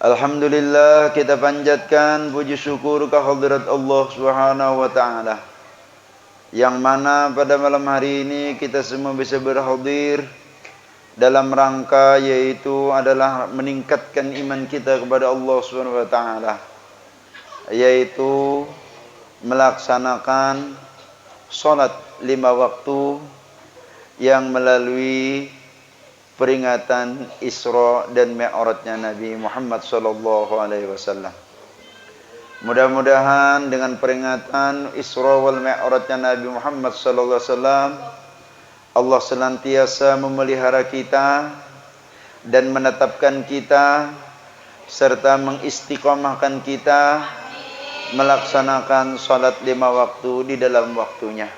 Alhamdulillah, kita panjatkan puji syukur kehadirat Allah Subhanahu wa taala. Yang mana pada malam hari ini kita semua bisa berhadir dalam rangka yaitu adalah meningkatkan iman kita kepada Allah Subhanahu wa taala, yaitu melaksanakan salat 5 waktu yang melalui peringatan Isra dan Mi'rajnya Nabi Muhammad sallallahu alaihi wasallam. Mudah-mudahan dengan peringatan Isra wal Mi'rajnya Nabi Muhammad sallallahu alaihi wasallam, Allah senantiasa memelihara kita dan menetapkan kita serta mengistiqomahkan kita melaksanakan salat 5 waktu di dalam waktunya.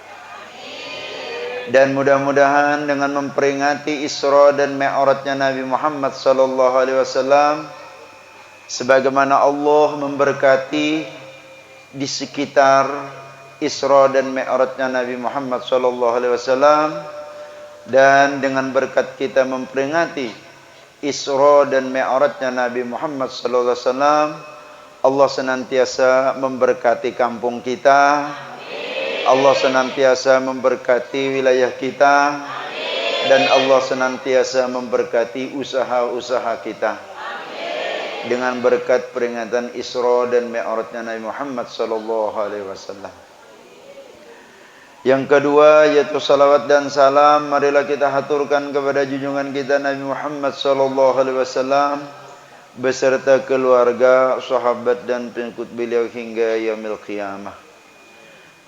Dan mudah-mudahan dengan memperingati Isra dan Mi'rajnya Nabi Muhammad sallallahu alaihi wasallam, sebagaimana Allah memberkati di sekitar Isra dan Mi'rajnya Nabi Muhammad sallallahu alaihi wasallam, dan dengan berkat kita memperingati Isra dan Mi'rajnya Nabi Muhammad sallallahu alaihi wasallam, Allah senantiasa memberkati kampung kita. Allah senantiasa memberkati wilayah kita. Dan Allah senantiasa memberkati usaha-usaha kita. Dengan berkat peringatan Isra dan Mi'rajnya Nabi Muhammad sallallahu alaihi wasallam. Yang kedua yaitu salawat dan salam marilah kita haturkan kepada junjungan kita Nabi Muhammad sallallahu alaihi wasallam beserta keluarga, sahabat dan pengikut beliau hingga yaumil qiyamah.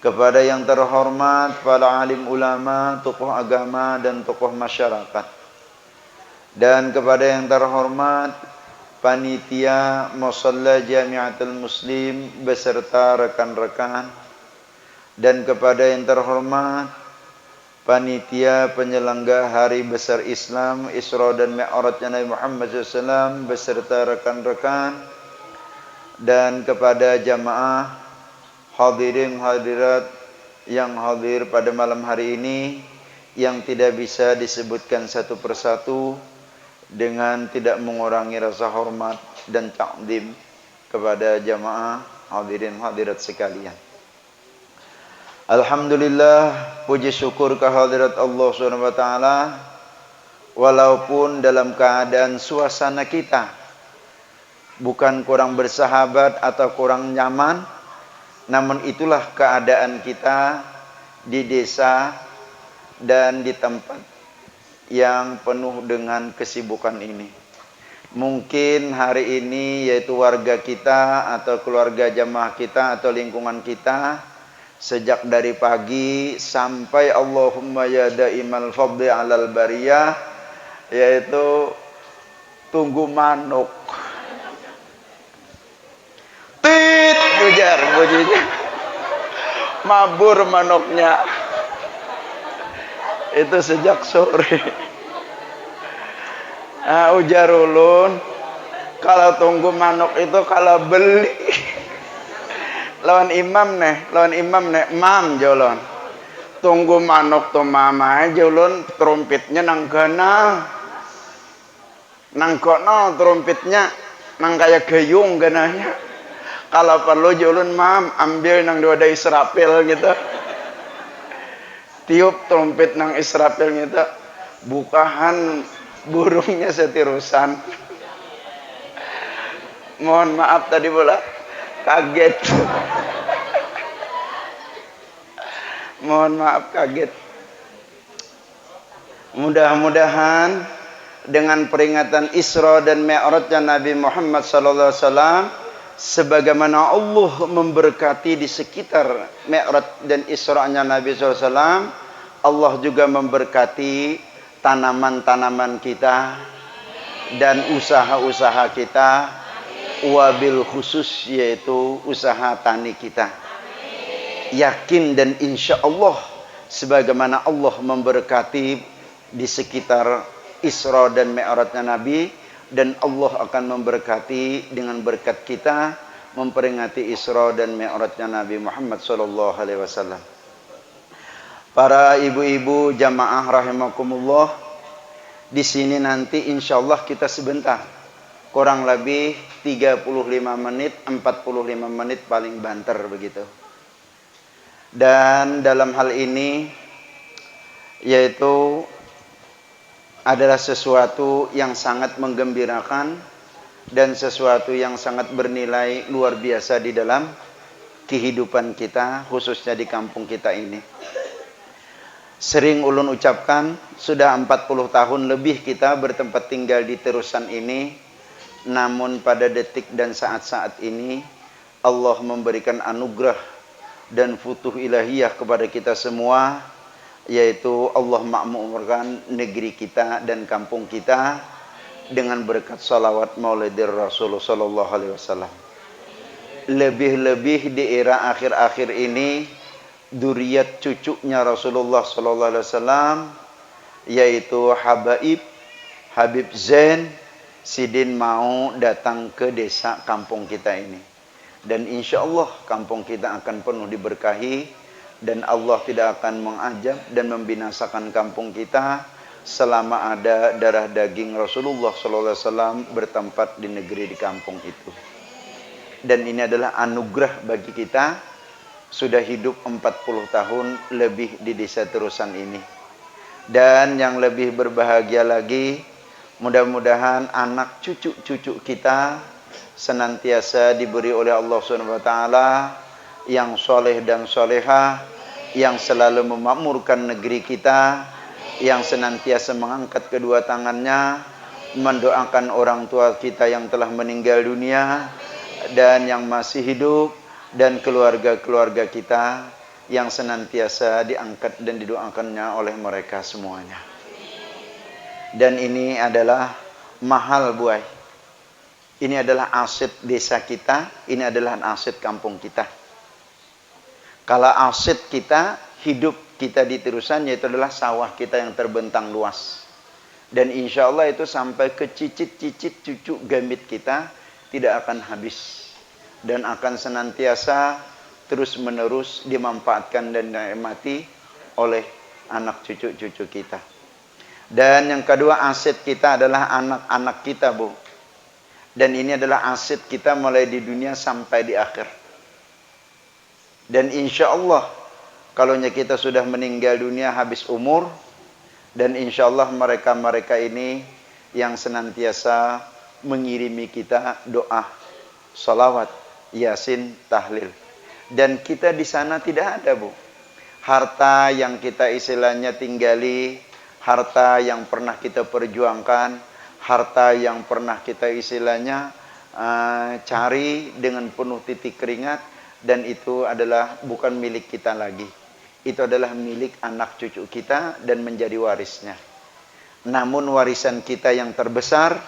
Kepada yang terhormat para alim ulama, tokoh agama dan tokoh masyarakat. Dan kepada yang terhormat panitia Musalla Jamiatul Muslim beserta rekan-rekan. Dan kepada yang terhormat panitia penyelenggara Hari Besar Islam Isra dan Mi'rajnya Nabi Muhammad SAW beserta rekan-rekan. Dan kepada jamaah hadirin hadirat yang hadir pada malam hari ini, yang tidak bisa disebutkan satu persatu dengan tidak mengurangi rasa hormat dan ta'zim kepada jamaah hadirin hadirat sekalian. Alhamdulillah, puji syukur kehadirat Allah Subhanahu wa taala, walaupun dalam keadaan suasana kita bukan kurang bersahabat atau kurang nyaman, namun itulah keadaan kita di desa dan di tempat yang penuh dengan kesibukan ini. Mungkin hari ini yaitu warga kita atau keluarga jamaah kita atau lingkungan kita sejak dari pagi sampai Allahumma ya daimal fadli alal bariyah, yaitu tunggu manuk. Ujar bunyinya, mabur manuknya itu sejak sore. Ujar ulun, kalau tunggu manuk itu kalau beli lawan imam nih mam jolon tunggu manuk to mama jolon trompetnya nang gana nang kono trompetnya nang kayak gayung gananya. Kalau perlu julun mam ambil nang dua Israfil gitu, tiup trompet nang Israfil gitu, bukahan burungnya setirusan. Mohon maaf tadi bola kaget. Mohon maaf kaget. Mudah-mudahan dengan peringatan Isra dan Mi'rajnya Nabi Muhammad sallallahu alaihi wasallam, sebagaimana Allah memberkati di sekitar Mi'raj dan Isra'nya Nabi SAW, Allah juga memberkati tanaman-tanaman kita dan usaha-usaha kita, wabil khusus yaitu usaha tani kita. Yakin dan insya Allah sebagaimana Allah memberkati di sekitar Isra dan Mi'rajnya Nabi, dan Allah akan memberkati dengan berkat kita memperingati Isra dan Mi'rajnya Nabi Muhammad sallallahu alaihi wasallam. Para ibu-ibu jamaah rahimakumullah, di sini nanti insyaallah kita sebentar kurang lebih 35 menit, 45 menit paling banter begitu. Dan dalam hal ini yaitu adalah sesuatu yang sangat menggembirakan dan sesuatu yang sangat bernilai luar biasa di dalam kehidupan kita, khususnya di kampung kita ini. Sering ulun ucapkan, sudah 40 tahun lebih kita bertempat tinggal di terusan ini, namun pada detik dan saat-saat ini Allah memberikan anugerah dan futuh ilahiyah kepada kita semua, yaitu Allah makmurkan negeri kita dan kampung kita dengan berkat salawat maulidir Rasulullah sallallahu alaihi wasallam. Lebih-lebih di era akhir-akhir ini, dzurriyyat cucunya Rasulullah sallallahu alaihi wasallam, yaitu Habib Zain Sidin mau datang ke desa kampung kita ini. Dan insya Allah kampung kita akan penuh diberkahi. Dan Allah tidak akan mengajab dan membinasakan kampung kita selama ada darah daging Rasulullah SAW bertempat di negeri di kampung itu. Dan ini adalah anugerah bagi kita sudah hidup 40 tahun lebih di desa terusan ini. Dan yang lebih berbahagia lagi, mudah-mudahan anak cucu-cucu kita senantiasa diberi oleh Allah SWT yang soleh dan solehah, yang selalu memakmurkan negeri kita, yang senantiasa mengangkat kedua tangannya, mendoakan orang tua kita yang telah meninggal dunia dan yang masih hidup, dan keluarga-keluarga kita yang senantiasa diangkat dan didoakannya oleh mereka semuanya. Dan ini adalah mahal buai. Ini adalah aset desa kita, ini adalah aset kampung kita. Kalau aset kita, hidup kita di terusan, yaitu adalah sawah kita yang terbentang luas. Dan insya Allah itu sampai ke cicit-cicit cucu gambit kita tidak akan habis. Dan akan senantiasa terus-menerus dimanfaatkan dan dinikmati oleh anak cucu-cucu kita. Dan yang kedua, aset kita adalah anak-anak kita, Bu. Dan ini adalah aset kita mulai di dunia sampai di akhir. Dan insya Allah, kalau kita sudah meninggal dunia habis umur, dan insya Allah mereka-mereka ini yang senantiasa mengirimi kita doa, salawat, yasin, tahlil. Dan kita di sana tidak ada, Bu. Harta yang kita istilahnya tinggali, harta yang pernah kita perjuangkan, harta yang pernah kita istilahnya cari dengan penuh titik keringat, dan itu adalah bukan milik kita lagi. Itu adalah milik anak cucu kita dan menjadi warisnya. Namun warisan kita yang terbesar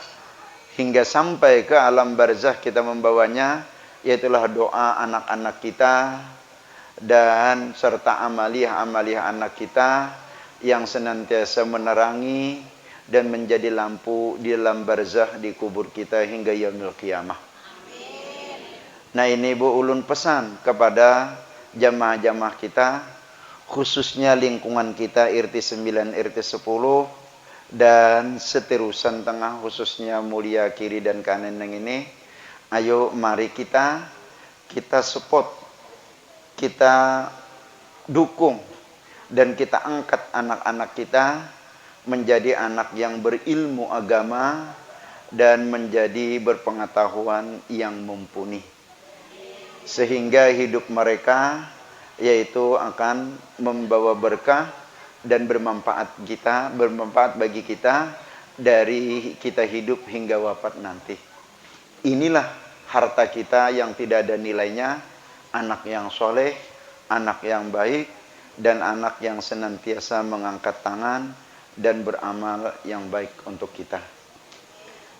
hingga sampai ke alam barzakh kita membawanya, yaitulah doa anak-anak kita dan serta amaliyah-amaliyah anak kita yang senantiasa menerangi dan menjadi lampu di dalam barzakh di kubur kita hingga yaumil qiyamah. Nah, ini Bu ulun pesan kepada jamaah-jamaah kita, khususnya lingkungan kita RT 9, RT 10 dan seterusan tengah, khususnya Mulia kiri dan kanan yang ini. Ayo mari kita support, kita dukung, dan kita angkat anak-anak kita menjadi anak yang berilmu agama dan menjadi berpengetahuan yang mumpuni. Sehingga hidup mereka yaitu akan membawa berkah dan bermanfaat bagi kita dari kita hidup hingga wafat nanti. Inilah harta kita yang tidak ada nilainya, anak yang soleh, anak yang baik, dan anak yang senantiasa mengangkat tangan dan beramal yang baik untuk kita.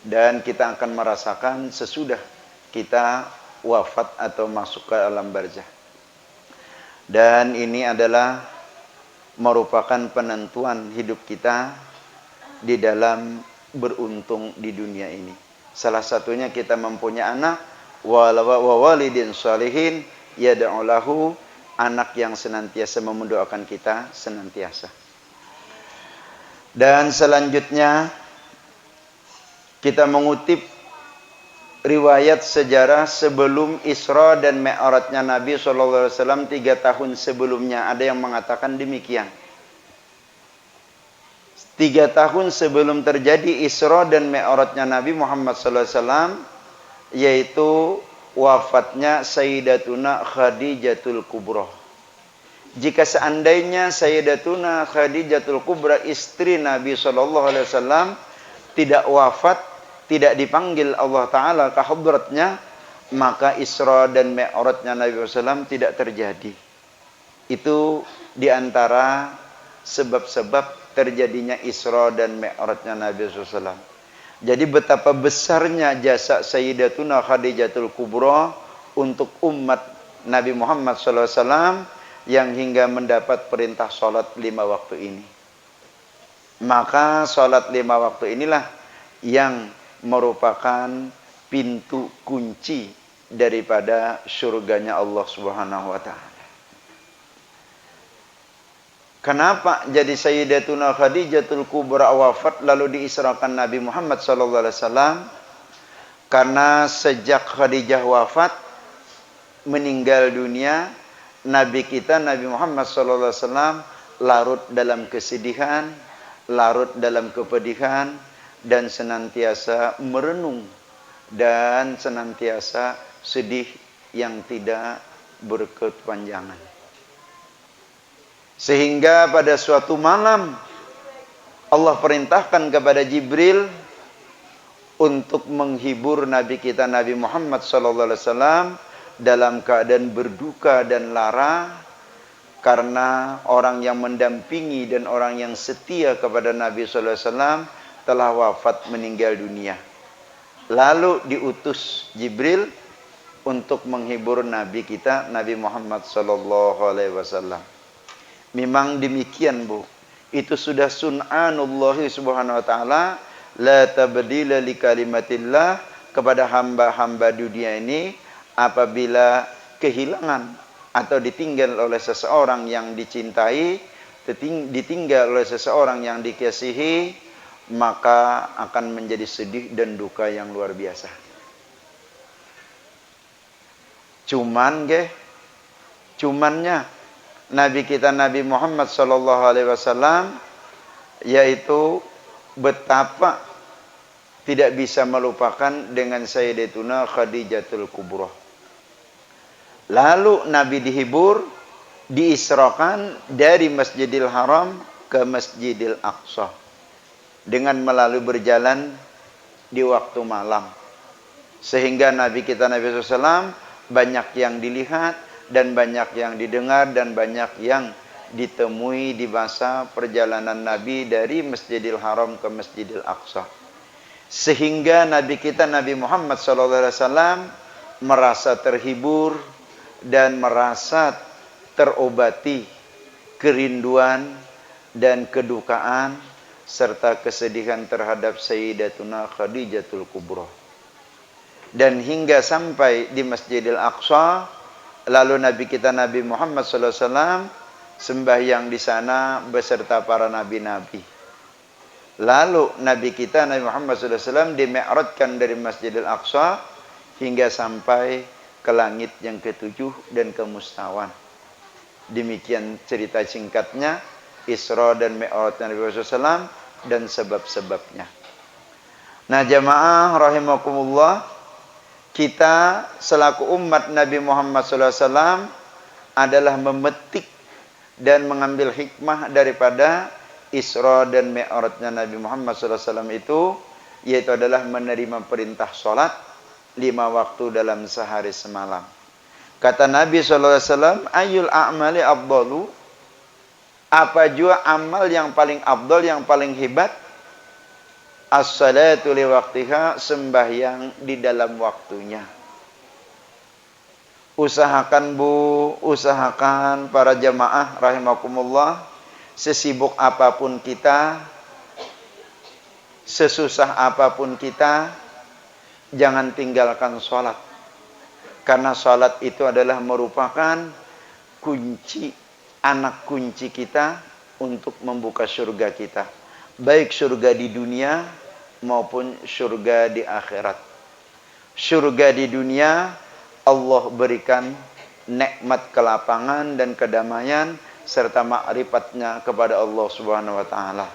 Dan kita akan merasakan sesudah kita wafat atau masuk ke alam barzakh. Dan ini adalah merupakan penentuan hidup kita di dalam beruntung di dunia ini. Salah satunya kita mempunyai anak, wa walidin shalihin yad'u lahu, anak yang senantiasa mendoakan kita senantiasa. Dan selanjutnya kita mengutip riwayat sejarah sebelum Isra dan Mi'rajnya Nabi SAW 3 tahun sebelumnya. Ada yang mengatakan demikian. 3 tahun sebelum terjadi Isra dan Mi'rajnya Nabi Muhammad SAW, yaitu wafatnya Sayyidatuna Khadijatul Kubra. Jika seandainya Sayyidatuna Khadijatul Kubra, istri Nabi SAW, tidak wafat, tidak dipanggil Allah Ta'ala ke hadratnya, maka Isra dan Mi'rajnya Nabi SAW tidak terjadi. Itu diantara sebab-sebab terjadinya Isra dan Mi'rajnya Nabi SAW. Jadi betapa besarnya jasa Sayyidatuna Khadijatul Kubra untuk umat Nabi Muhammad SAW yang hingga mendapat perintah sholat 5 waktu ini. Maka sholat 5 waktu inilah yang merupakan pintu kunci daripada surganya Allah Subhanahu wa taala. Kenapa jadi Sayyidatuna Khadijatul Kubra wafat lalu diisrakan Nabi Muhammad SAW? Karena sejak Khadijah wafat, meninggal dunia, Nabi kita Nabi Muhammad SAW larut dalam kesedihan, larut dalam kepedihan, dan senantiasa merenung dan senantiasa sedih yang tidak berkepanjangan. Sehingga pada suatu malam Allah perintahkan kepada Jibril untuk menghibur Nabi kita Nabi Muhammad SAW dalam keadaan berduka dan lara, karena orang yang mendampingi dan orang yang setia kepada Nabi SAW telah wafat meninggal dunia. Lalu diutus Jibril untuk menghibur Nabi kita Nabi Muhammad SAW. Memang demikian, Bu. Itu sudah sun'anullah subhanahu wa ta'ala, la tabdila li kalimatillah, kepada hamba-hamba dunia ini. Apabila kehilangan atau ditinggal oleh seseorang yang dicintai, ditinggal oleh seseorang yang dikasihi, maka akan menjadi sedih dan duka yang luar biasa. Cumannya Nabi kita Nabi Muhammad SAW, yaitu betapa tidak bisa melupakan dengan Sayyidatuna Khadijatul Kubra. Lalu Nabi dihibur, diisrakan dari Masjidil Haram ke Masjidil Aqsa dengan melalui berjalan di waktu malam. Sehingga Nabi kita Nabi SAW banyak yang dilihat dan banyak yang didengar dan banyak yang ditemui di masa perjalanan Nabi dari Masjidil Haram ke Masjidil Aqsa. Sehingga Nabi kita Nabi Muhammad SAW merasa terhibur dan merasa terobati kerinduan dan kedukaan serta kesedihan terhadap Sayyidatuna Khadijatul Kubra. Dan hingga sampai di Masjidil Aqsa, lalu Nabi kita Nabi Muhammad SAW sembahyang di sana beserta para nabi-nabi. Lalu Nabi kita Nabi Muhammad SAW dimi'rajkan dari Masjidil Aqsa hingga sampai ke langit yang ke-7 dan ke Mustawan. Demikian cerita singkatnya Isra dan Mi'raj Nabi SAW dan sebab-sebabnya. Nah, jamaah rahimakumullah, kita selaku umat Nabi Muhammad SAW adalah memetik dan mengambil hikmah daripada Isra dan Mi'rajnya Nabi Muhammad SAW itu, yaitu adalah menerima perintah sholat 5 waktu dalam sehari semalam. Kata Nabi SAW, ayul a'mali afdalu, apa jua amal yang paling afdal, yang paling hebat? As-salatu li waqtiha, sembahyang di dalam waktunya. Usahakan, Bu, usahakan para jamaah rahimakumullah, sesibuk apapun kita, sesusah apapun kita, jangan tinggalkan sholat. Karena sholat itu adalah merupakan kunci, anak kunci kita untuk membuka surga kita. Baik surga di dunia maupun surga di akhirat. surga di dunia, Allah berikan nikmat kelapangan dan kedamaian serta ma'rifatnya kepada Allah Subhanahu wa taala.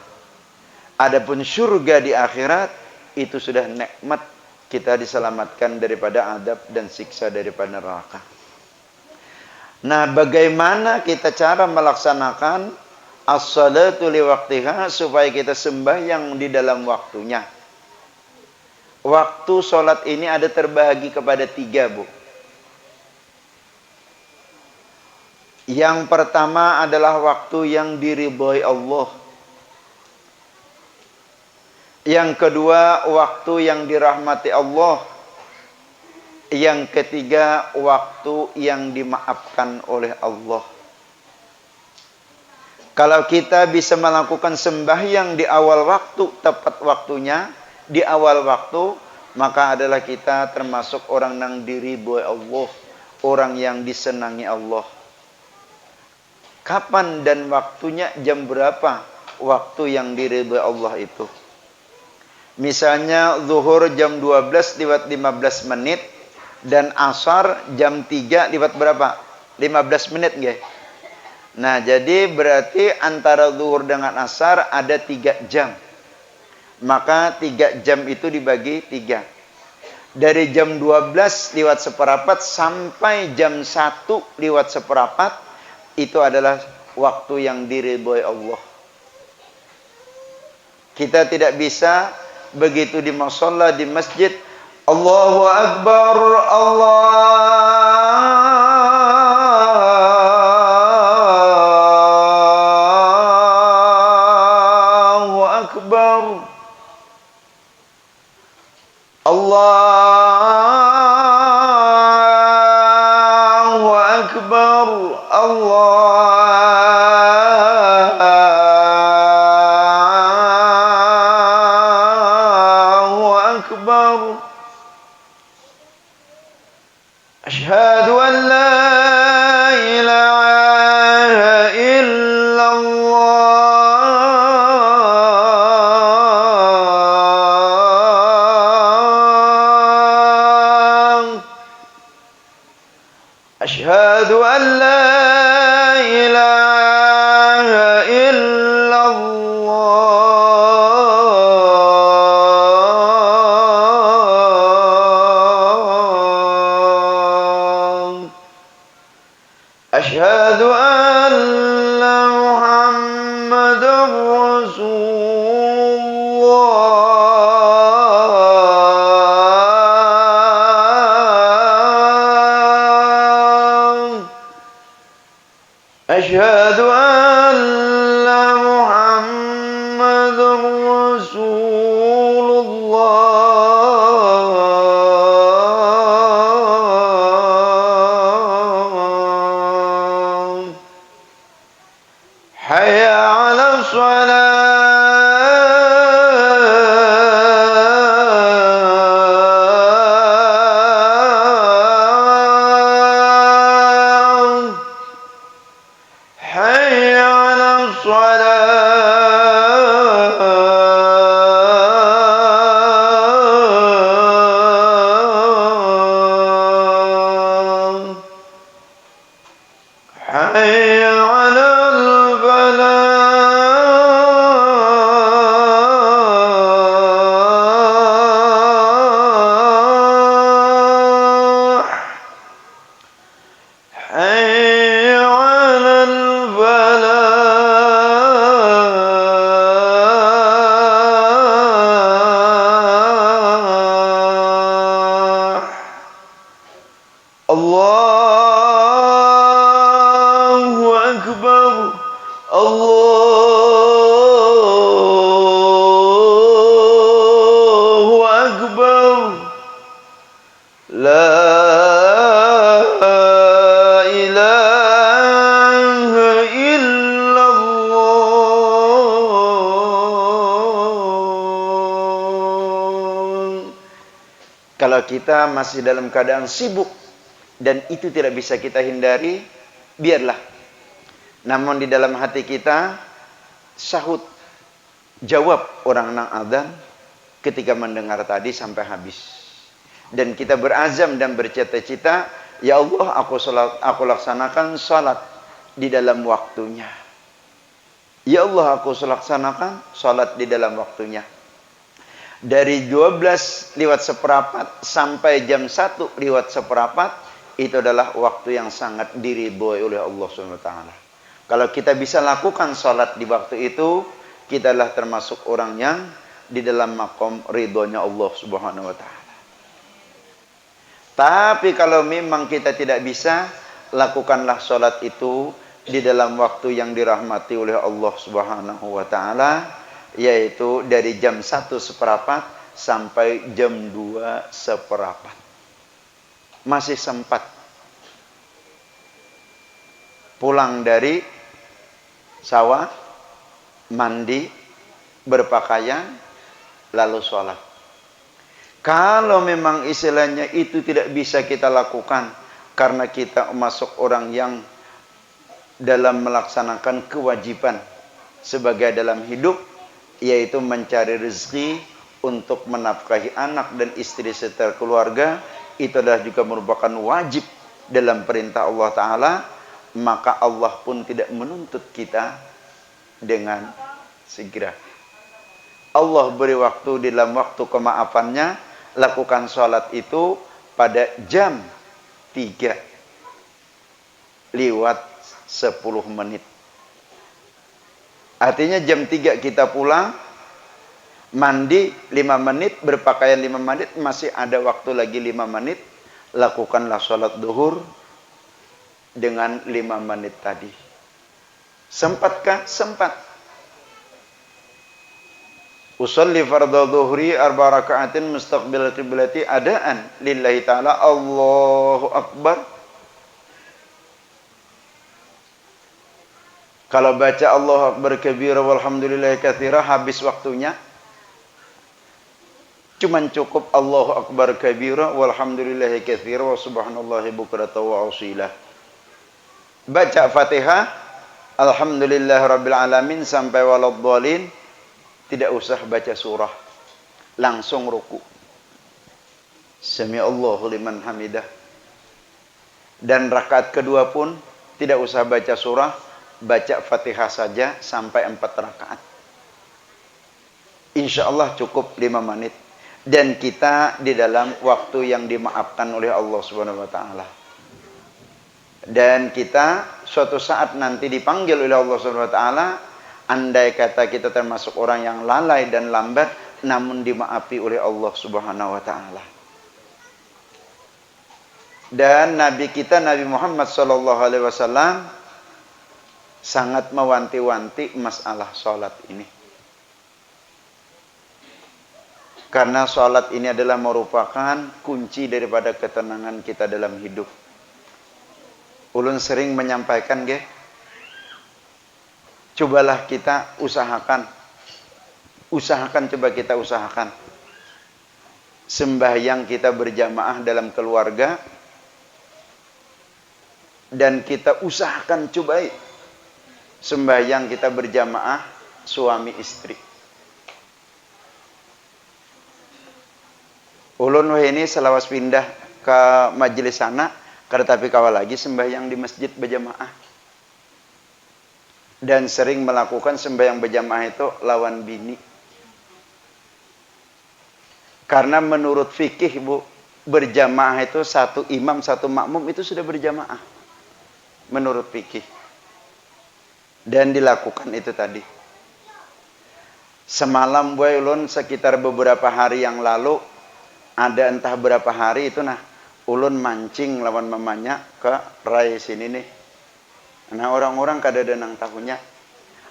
Adapun surga di akhirat itu sudah nikmat, kita diselamatkan daripada adab dan siksa daripada neraka. Nah, bagaimana kita cara melaksanakan as-salatu li waqtiha supaya kita sembahyang di dalam waktunya? Waktu sholat ini ada terbagi kepada 3, Bu. Yang pertama adalah waktu yang diridhoi Allah. Yang kedua, waktu yang dirahmati Allah. Yang ketiga, waktu yang dimaafkan oleh Allah. Kalau kita bisa melakukan sembahyang di awal waktu, tepat waktunya, di awal waktu, maka adalah kita termasuk orang yang diridhoi Allah, orang yang disenangi Allah. Kapan dan waktunya, jam berapa waktu yang diridhoi Allah itu? Misalnya zuhur jam 12 lewat 15 menit dan asar jam 3 lewat berapa? 15 menit nggih. Nah, jadi berarti antara zuhur dengan asar ada 3 jam. Maka 3 jam itu dibagi 3. Dari jam 12 lewat seperempat sampai jam 1 lewat seperempat, itu adalah waktu yang diridhoi Allah. Kita tidak bisa begitu di musholla, di masjid, Allahu Akbar, Allahu Akbar, Allahu Akbar, Allahu Akbar. Asyhadu an la ilaha illallah. Asyhadu an la ilaha illallah. Asyhadu anna Muhammadar Rasulullah. Asyhadu anna Muhammadar Rasulullah. Hayya 'alas shalah. Hayya 'alas shalah. Hayya 'alal falah. Hayya 'alal falah. Allahu Akbar, Allahu Akbar. La ilaha illallah. Kalau kita masih dalam keadaan sibuk dan itu tidak bisa kita hindari, biarlah. Namun di dalam hati kita, sahut, jawab orang nang adzan ketika mendengar tadi sampai habis. dan kita berazam dan bercita-cita, ya Allah, aku laksanakan salat di dalam waktunya. Ya Allah, aku laksanakan salat di dalam waktunya. Dari 12 lewat seperempat sampai jam 1 lewat seperempat, itu adalah waktu yang sangat diridhoi oleh Allah SWT. Kalau kita bisa lakukan salat di waktu itu, kita adalah termasuk orang yang di dalam maqam ridhonya Allah Subhanahu wa taala. Tapi kalau memang kita tidak bisa, lakukanlah salat itu di dalam waktu yang dirahmati oleh Allah Subhanahu wa taala, yaitu dari jam 1 seperempat sampai jam 2 seperempat. Masih sempat pulang dari sawah, mandi, berpakaian, lalu sholat. Kalau memang istilahnya itu tidak bisa kita lakukan karena kita masuk orang yang dalam melaksanakan kewajiban sebagai dalam hidup, yaitu mencari rezeki untuk menafkahi anak dan istri serta keluarga, itu adalah juga merupakan wajib dalam perintah Allah Ta'ala, maka Allah pun tidak menuntut kita dengan segera. Allah beri waktu, dalam waktu kemaafannya, lakukan sholat itu pada jam 3 lewat 10 menit. Artinya jam 3 kita pulang, mandi 5 menit, berpakaian 5 menit, masih ada waktu lagi 5 menit, lakukanlah sholat duhur dengan 5 menit tadi. Sempatkah? Sempat. Usolli fardhu dhuhri 4 raka'atin mustaqbil qiblati adaan lillahi ta'ala. Allahu Akbar. Kalau baca Allahu Akbar kabira walhamdulillahi katsira, habis waktunya. Cuman cukup Allahu Akbar kabira walhamdulillahi katsira wa subhanallahi bukratan wa asila. Baca Fatihah, alhamdulillahirabbil alamin sampai waladhdallin. Tidak usah baca surah, langsung ruku. Sami Allahu liman hamidah. Dan rakaat kedua pun tidak usah baca surah, baca Fatihah saja sampai 4 rakaat. Insya Allah cukup 5 menit. Dan kita di dalam waktu yang dimaafkan oleh Allah Subhanahu wa taala. Dan kita suatu saat nanti dipanggil oleh Allah Subhanahu wa taala. Andai kata kita termasuk orang yang lalai dan lambat, namun dimaafi oleh Allah Subhanahu wa taala. Dan Nabi kita, Nabi Muhammad SAW, sangat mewanti-wanti masalah sholat ini. Karena sholat ini adalah merupakan kunci daripada ketenangan kita dalam hidup. Ulun sering menyampaikan, cobalah kita usahakan. Coba kita usahakan. Sembahyang kita berjamaah dalam keluarga. Dan kita usahakan cobai. Sembahyang kita berjamaah suami istri. Ulun ini selawas pindah ke majelis sana. Tetapi kawal lagi sembahyang di masjid berjamaah. Dan sering melakukan sembahyang berjamaah itu lawan bini. Karena menurut fikih, Bu, berjamaah itu satu imam, satu makmum itu sudah berjamaah. Menurut fikih. Dan dilakukan itu tadi. Semalam Bu ulun sekitar beberapa hari yang lalu, ada entah berapa hari itu ulun mancing lawan mamanya ke rai sini nih. Nah orang-orang kada denang tahunya.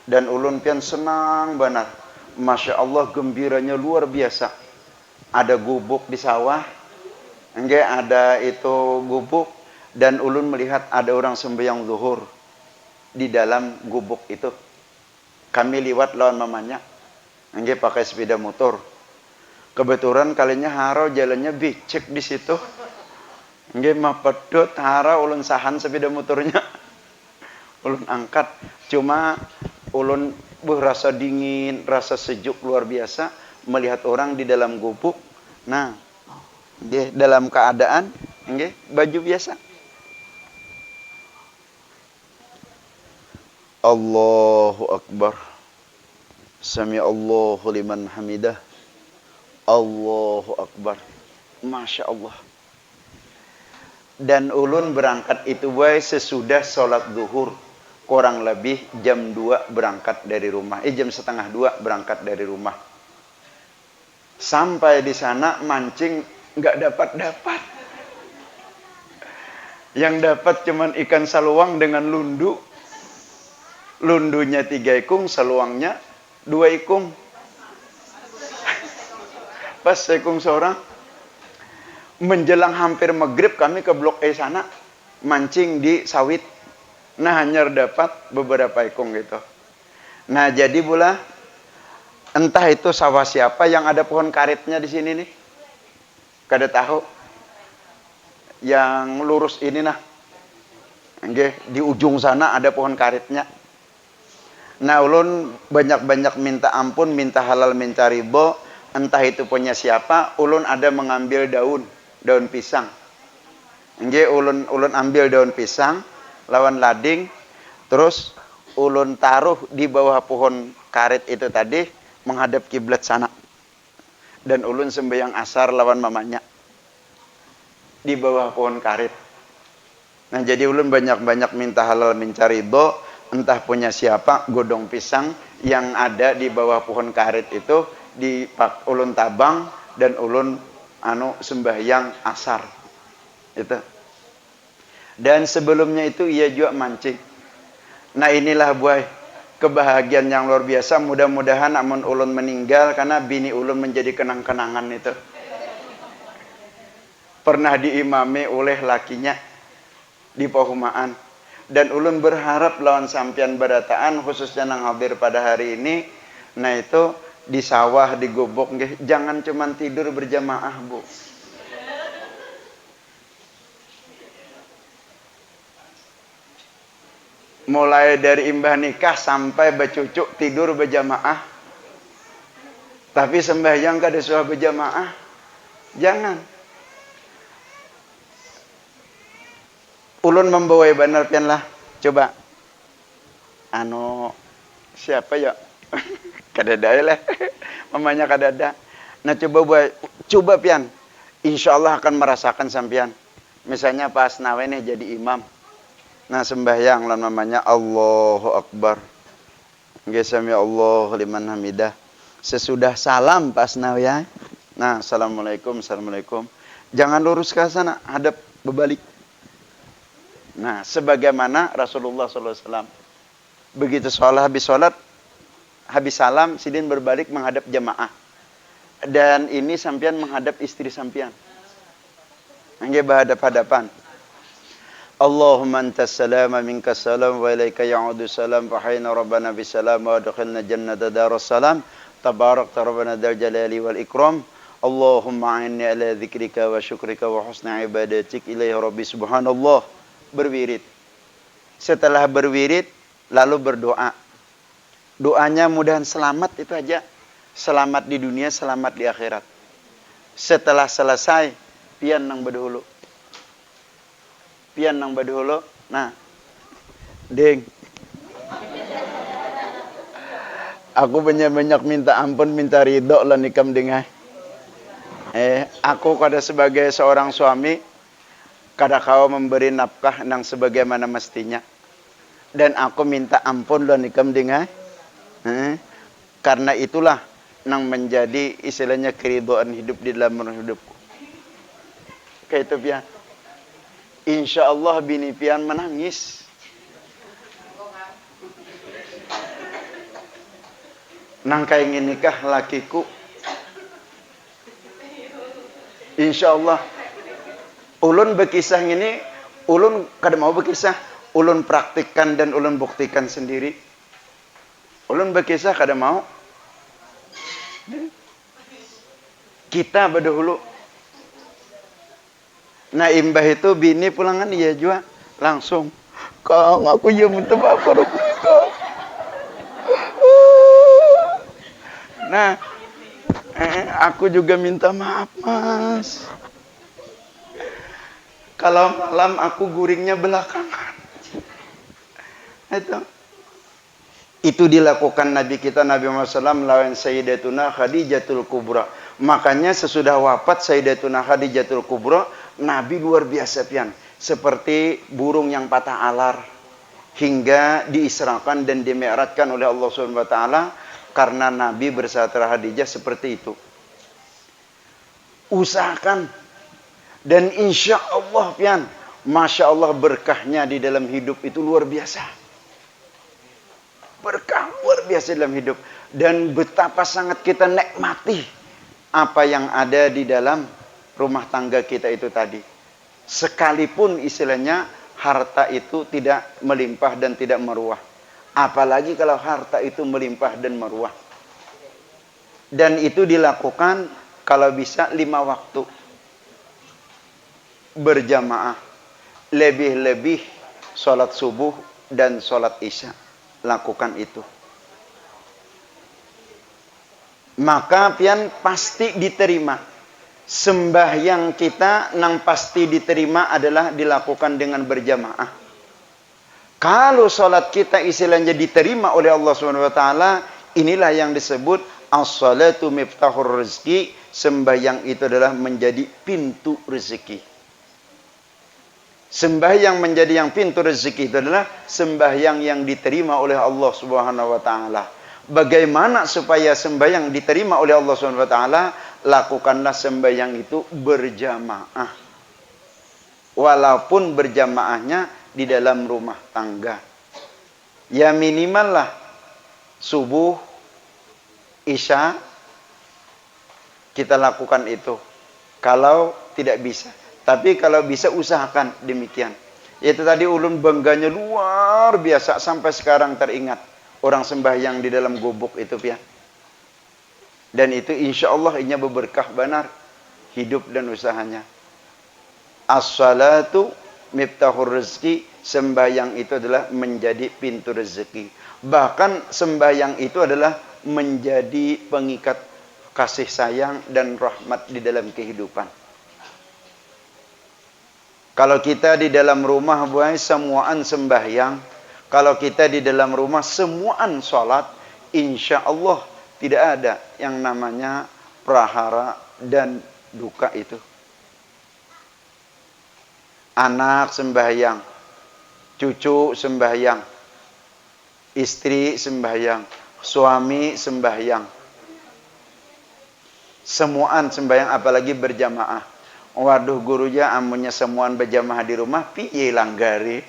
Dan ulun pian senang benar. Masya Allah gembiranya luar biasa. Ada gubuk di sawah. Enggak ada itu gubuk. Dan ulun melihat ada orang sembahyang zuhur. Di dalam gubuk itu. Kami liwat lawan mamanya. Enggak pakai sepeda motor. Kebetulan kalinya haro jalannya becek di situ. Enggak mapedot haro ulun sahan sepeda motornya. Ulun angkat, cuma ulun rasa dingin, rasa sejuk luar biasa melihat orang di dalam gubuk. Nah, Nggih, dalam keadaan nggih baju biasa. Allahu Akbar. Sami Allahu liman hamidah. Allahu Akbar. Masya Allah. Dan ulun berangkat itu bae sesudah sholat zuhur. Kurang lebih jam 2 berangkat dari rumah. Jam setengah 2 berangkat dari rumah. Sampai di sana mancing nggak dapat. Yang dapat cuman ikan saluang dengan lundu. Lundunya 3 ikung, saluangnya 2 ikung. Pas sekung seorang. Menjelang hampir maghrib kami ke Blok E sana. Mancing di sawit. Nah hanya dapat beberapa ikung gitu. Nah jadi pula. Entah itu sawah siapa yang ada pohon karetnya di sini nih. Kada tahu. Yang lurus ini nah. Nggih, di ujung sana ada pohon karetnya. Nah ulun banyak-banyak minta ampun, minta halal, minta ridho. Entah itu punya siapa, ulun ada mengambil daun pisang. Nggih, ulun ambil daun pisang lawan lading, terus ulun taruh di bawah pohon karet itu tadi menghadap kiblat sana. Dan ulun sembahyang asar lawan mamanya di bawah pohon karet. Nah, jadi ulun banyak-banyak minta halal, minta ridho, entah punya siapa, godong pisang yang ada di bawah pohon karet itu ulun tabang dan ulun sembahyang asar. Itu. Dan sebelumnya itu ia juga mancing. Nah, inilah buah kebahagiaan yang luar biasa. Mudah-mudahan amun ulun meninggal karena bini ulun menjadi kenang-kenangan itu. Pernah diimami oleh lakinya di Pahumaan. Dan ulun berharap lawan sampian berataan khususnya nang hadir pada hari ini. Nah itu di sawah, di gubuk, jangan cuman tidur berjamaah, Bu. Mulai dari imbah nikah sampai bercucuk tidur berjamaah. Tapi sembahyang kada suah berjamaah. Jangan. Ulun membawai benar pian lah. Coba. Siapa ya? Kadada lah. Mamanya kadada. Nah coba pian. Insya Allah akan merasakan sampian. Misalnya pas nawe nih jadi imam. Nah sembahyang lan namanya Allahu Akbar. Nggih sami Allahu liman hamidah. Sesudah salam pas nawe ya. Nah assalamualaikum. Jangan lurus ke sana, hadap berbalik. Nah sebagaimana Rasulullah SAW. Begitu habis salam sidin berbalik menghadap jamaah. Dan ini sampian menghadap istri sampian. Nggih berhadap-hadapan. Allahumma antas salam minkas salam wa ilaika ya'udu salam fa hayna rabbana bisalam wa adkhilna jannata daras salam tabarakta rabbana dzal jalali wal ikram. Allahumma a'inni ala dzikrika wa syukrika wa husni ibadatik ilaihi rabbi subhanallah. Berwirid. Setelah berwirid lalu berdoa. Doanya mudahan selamat itu aja. Selamat di dunia, selamat di akhirat. Setelah selesai pian nang badhulu. Nah, ding. Aku banyak minta ampun, minta ridho lan ikam dingah. Aku kada sebagai seorang suami kada kau memberi nafkah nang sebagaimana mestinya. Dan aku minta ampun lan ikam dingah. Karena itulah nang menjadi istilahnya keridhaan hidup di dalam hidupku. Kayak itu pian. Insya Allah bini pian menangis. Nang ingin nikah lakiku. Insya Allah. Ulun berkisah ini, ulun kada mau berkisah. Ulun praktikkan dan ulun buktikan sendiri. Ulun berkisah kada mau. Kita berdahulu. Nah imbah itu bini pulangan iya juga langsung. Kang aku ya minta maaf karo Kang. Nah aku juga minta maaf Mas. Kalau malam aku guringnya belakangan. Itu dilakukan Nabi kita Nabi Muhammad SAW lawan Sayyidatuna Khadijatul Kubra. Makanya sesudah wafat Sayyidatuna Khadijatul Kubra, Nabi luar biasa pian. Seperti burung yang patah alar. Hingga diisrakan dan dimi'rajkan oleh Allah Subhanahu wa taala karena Nabi bersama Khadijah seperti itu. Usahakan dan insya Allah pian, masya Allah berkahnya di dalam hidup itu luar biasa. Berkah luar biasa dalam hidup dan betapa sangat kita nikmati apa yang ada di dalam rumah tangga kita itu tadi. Sekalipun istilahnya harta itu tidak melimpah dan tidak meruah. Apalagi kalau harta itu melimpah dan meruah. Dan itu dilakukan kalau bisa 5 waktu. Berjamaah. Lebih-lebih sholat subuh dan sholat isya. Lakukan itu. Maka pian pasti diterima. Sembahyang kita nang pasti diterima adalah dilakukan dengan berjamaah. Kalau sholat kita istilahnya diterima oleh Allah SWT, inilah yang disebut as-salatu miftahur rezeki. Sembahyang itu adalah menjadi pintu rezeki. Sembahyang menjadi yang pintu rezeki itu adalah sembahyang yang diterima oleh Allah Subhanahu wa taala. Bagaimana supaya sembahyang diterima oleh Allah Subhanahu wa taala? Lakukanlah sembahyang itu berjamaah. Walaupun berjamaahnya di dalam rumah tangga. Ya minimal lah subuh, isya kita lakukan itu. Kalau tidak bisa. Tapi kalau bisa usahakan demikian. Itu tadi ulun bangganya luar biasa sampai sekarang teringat. Orang sembahyang di dalam gubuk itu pian. Dan itu insya Allah inya berberkah benar. Hidup dan usahanya. As-salatu miftahur rezeki. Sembahyang itu adalah menjadi pintu rezeki. Bahkan sembahyang itu adalah menjadi pengikat kasih sayang dan rahmat di dalam kehidupan. Kalau kita di dalam rumah buai semuaan sembahyang. Kalau kita di dalam rumah semuaan sholat. Insya Allah tidak ada yang namanya prahara dan duka itu. Anak sembahyang. Cucu sembahyang. Istri sembahyang. Suami sembahyang. Semuaan sembahyang apalagi berjamaah. Waduh gurunya amunnya semuaan berjamaah di rumah piye langgari.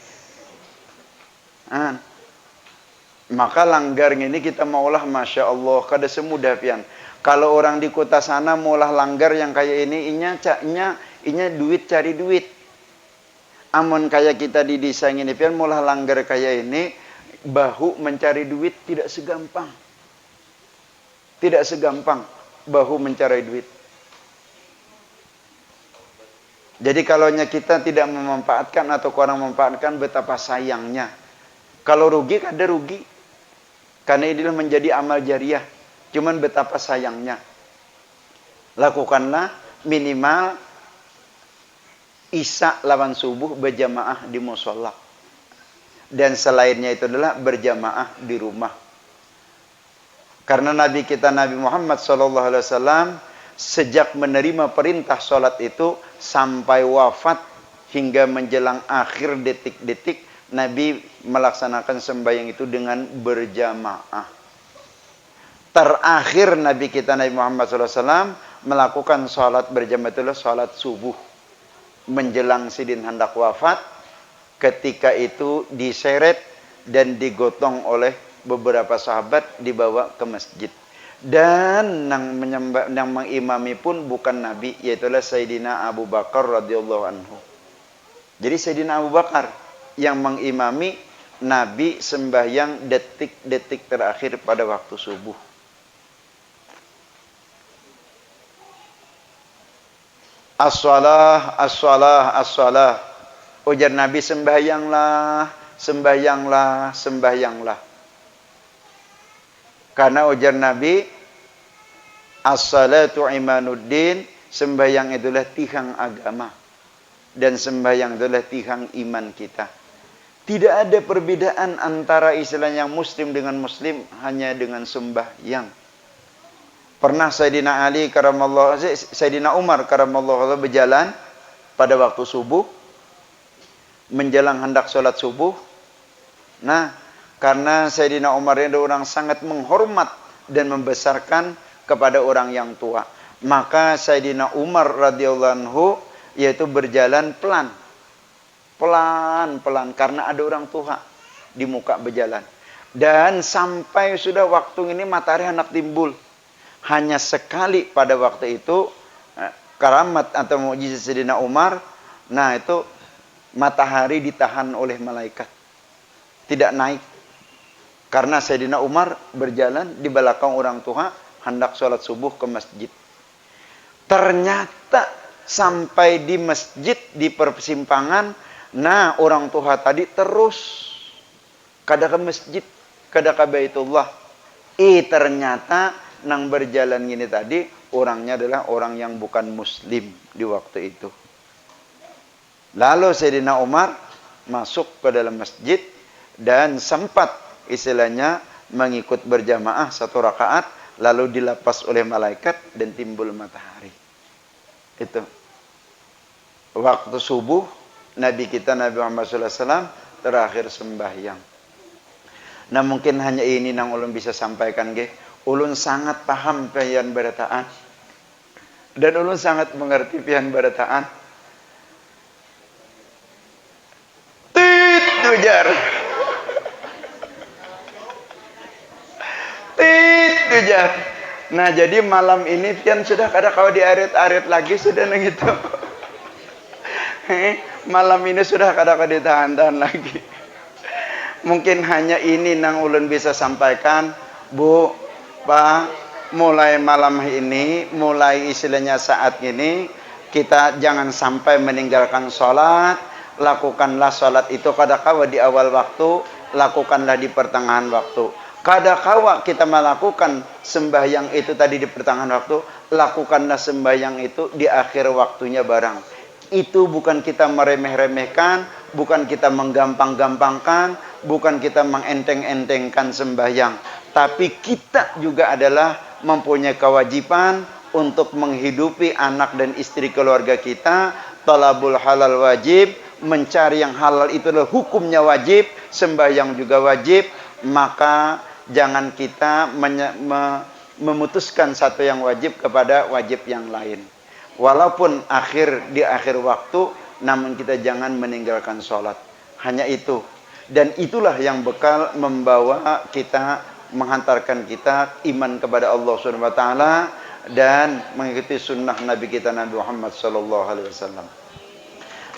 Maka langgar ini kita maulah masya Allah kada semudah pian. Kalau orang di kota sana maulah langgar yang kayak ini inya duit cari duit. Amun kayak kita di desa ini pian maulah langgar kayak ini bahu mencari duit tidak segampang. Tidak segampang bahu mencari duit. Jadi kalau kita tidak memanfaatkan atau kurang memanfaatkan betapa sayangnya. Kalau rugi kada rugi. Karena ini menjadi amal jariah. Cuman betapa sayangnya. Lakukanlah minimal isya lawan subuh berjamaah di musholla. Dan selainnya itu adalah berjamaah di rumah. Karena Nabi kita Nabi Muhammad SAW sejak menerima perintah sholat itu sampai wafat hingga menjelang akhir detik-detik Nabi melaksanakan sembahyang itu dengan berjamaah. Terakhir Nabi kita Nabi Muhammad SAW melakukan sholat berjamaah itulah sholat subuh menjelang sidin hendak wafat. Ketika itu diseret dan digotong oleh beberapa sahabat dibawa ke masjid. Dan yang mengimami pun bukan Nabi, yaitulah Sayyidina Abu Bakar radhiyallahu anhu. Jadi Sayyidina Abu Bakar yang mengimami Nabi sembahyang detik-detik terakhir pada waktu subuh. As-salah, as-salah, as-salah. Ujar Nabi sembahyanglah, sembahyanglah, sembahyanglah. Karena ujar Nabi, as-salatu imanuddin, sembahyang itulah tiang agama. dan sembahyang adalah tiang iman kita. Tidak ada perbedaan antara istilahnya muslim dengan muslim hanya dengan sembahyang. Pernah Sayyidina Umar karamallahu berjalan pada waktu subuh menjelang hendak sholat subuh. Nah, karena Sayyidina Umar ini orang sangat menghormat dan membesarkan kepada orang yang tua, maka Sayyidina Umar radhiyallahu anhu yaitu berjalan pelan-pelan karena ada orang tua di muka berjalan. Dan sampai sudah waktu ini matahari hendak timbul. Hanya sekali pada waktu itu karamat atau mukjizat Sayyidina Umar, nah itu matahari ditahan oleh malaikat. Tidak naik. Karena Sayyidina Umar berjalan di belakang orang tua hendak sholat subuh ke masjid. Ternyata sampai di masjid di persimpangan, nah orang tua tadi terus kada ke masjid, kada ke Baitullah. Ternyata nang berjalan gini tadi orangnya adalah orang yang bukan muslim di waktu itu. Lalu Sayyidina Umar masuk ke dalam masjid dan sempat istilahnya mengikut berjamaah 1 rakaat, lalu dilepas oleh malaikat dan timbul matahari. Itu waktu subuh Nabi kita Nabi Muhammad SAW terakhir sembahyang. Nah mungkin hanya ini nang ulun bisa sampaikan ge. Ulun sangat paham pian barataan dan ulun sangat mengerti pian barataan. Tit tujar. Tit tujar. Nah jadi malam ini pian sudah kada kau diaret-aret lagi sudah nang itu. Malam ini sudah kada kau ditahan-tahan lagi. Mungkin hanya ini nang ulun bisa sampaikan, Bu. Pak, mulai malam ini, mulai istilahnya saat ini, kita jangan sampai meninggalkan sholat. Lakukanlah sholat itu kadakawa di awal waktu, lakukanlah di pertengahan waktu. Kadakawa kita melakukan sembahyang itu tadi di pertengahan waktu, lakukanlah sembahyang itu di akhir waktunya barang. Itu bukan kita meremeh-remehkan, bukan kita menggampang-gampangkan, bukan kita mengenteng-entengkan sembahyang. Tapi kita juga adalah mempunyai kewajiban untuk menghidupi anak dan istri keluarga kita. Talabul halal wajib, mencari yang halal itu adalah hukumnya wajib, sembahyang juga wajib. Maka jangan kita memutuskan satu yang wajib kepada wajib yang lain. Walaupun di akhir waktu, namun kita jangan meninggalkan sholat. Hanya itu. Dan itulah yang bekal membawa kita, menghantarkan kita iman kepada Allah Subhanahu wa taala dan mengikuti sunnah Nabi kita Nabi Muhammad sallallahu alaihi wasallam.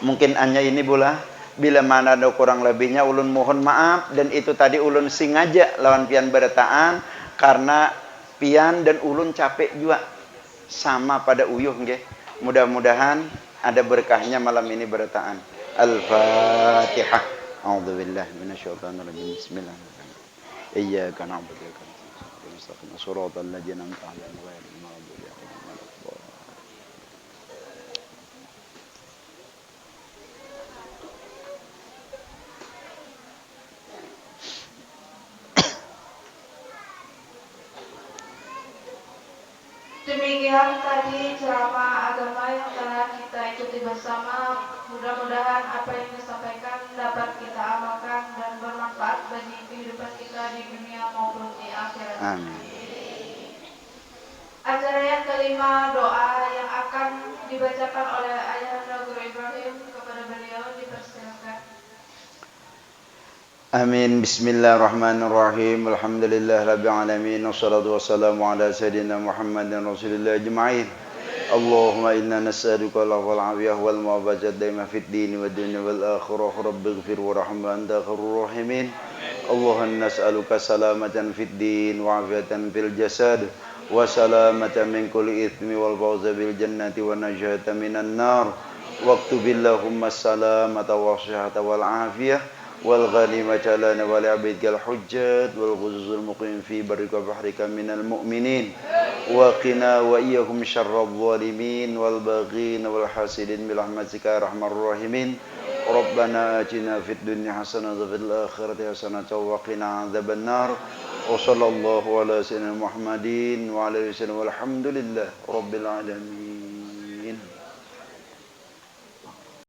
Mungkin hanya ini pula, bila mana ada kurang lebihnya ulun mohon maaf, dan itu tadi ulun sengaja lawan pian berataan karena pian dan ulun capek juga sama pada uyuh nggih. Mudah-mudahan ada berkahnya malam ini berataan. Al-Fatihah. A'udzubillahi minasyaitonirrajim. Bismillahirrahmanirrahim. إياك نعبد وإياك نستعين صراط الذين أنعمت عليهم غير المغضوب عليهم ولا الضالين. Demikian tadi ceramah agama yang telah kita ikuti bersama. Mudah-mudahan apa yang disampaikan dapat kita amalkan dan bermanfaat bagi kehidupan kita di dunia maupun di akhirat. Amin. Acara yang kelima, doa yang akan dibacakan oleh Ayahanda Guru Ibrahim kepada beliau, dipersilakan. Amin. Bismillahirrahmanirrahim. Alhamdulillah rabbil alamin. Wassalatu wassalamu ala sayyidina Muhammadin rasulillah ajma'in. Allahumma inna nas'aluka al-afwa wal-afiyah wal mu'afazat daima fid din wad dunya wal akhirah. Rabbighfir warham wa anta khairur rahimin. Allahumma nas'aluka salamatan fid din wa afiyatan fil jasad wa salamatan min kulli ithmi wal fawza bil jannati wa najata minan nar. Waqtubillahumma salamata wa syahata wal afiyah wal ghanimata lana wa li 'abidikal hujjat wal ghuzuzul muqim fi barrika wa bahrika minal mu'minin وقنا وإياهم شر الظالمين والباغين والحاسدين برحمتك يا أرحم الراحمين ربنا آتنا في الدنيا حسنة وفي الآخرة حسنة وقنا عذاب النار وصلى الله على سيدنا محمد وعلى آله وسلم والحمد لله رب العالمين.